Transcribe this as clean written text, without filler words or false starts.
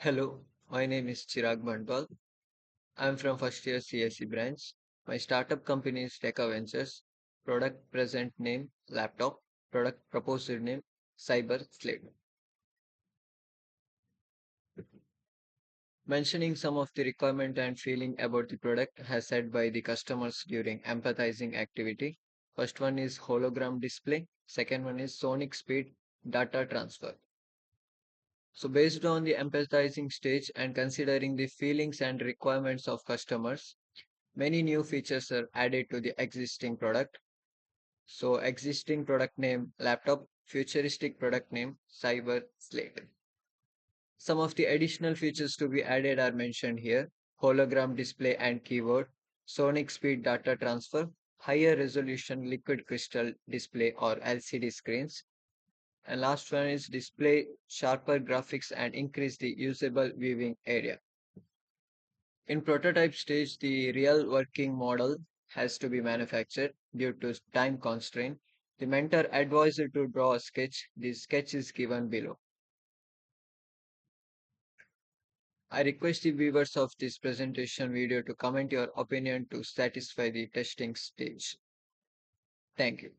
Hello, my name is CHIRAG BANTWAL. I am from first year CSE branch. My startup company is Teka Ventures. Product present name laptop. Product proposed name cyber slate. Mentioning some of the requirement and feeling about the product has said by the customers during empathizing activity. First one is hologram display. Second one is sonic speed data transfer. So based on the empathizing stage and considering the feelings and requirements of customers, many new features are added to the existing product. So existing product name laptop, futuristic product name cyber slate. Some of the additional features to be added are mentioned here: hologram display and keyboard, sonic speed data transfer, higher resolution liquid crystal display or LCD screens, and last one is display sharper graphics and increase the usable viewing area. In prototype stage, the real working model has to be manufactured due to time constraint. The mentor advised to draw a sketch. The sketch is given below. I request the viewers of this presentation video to comment your opinion to satisfy the testing stage. Thank you.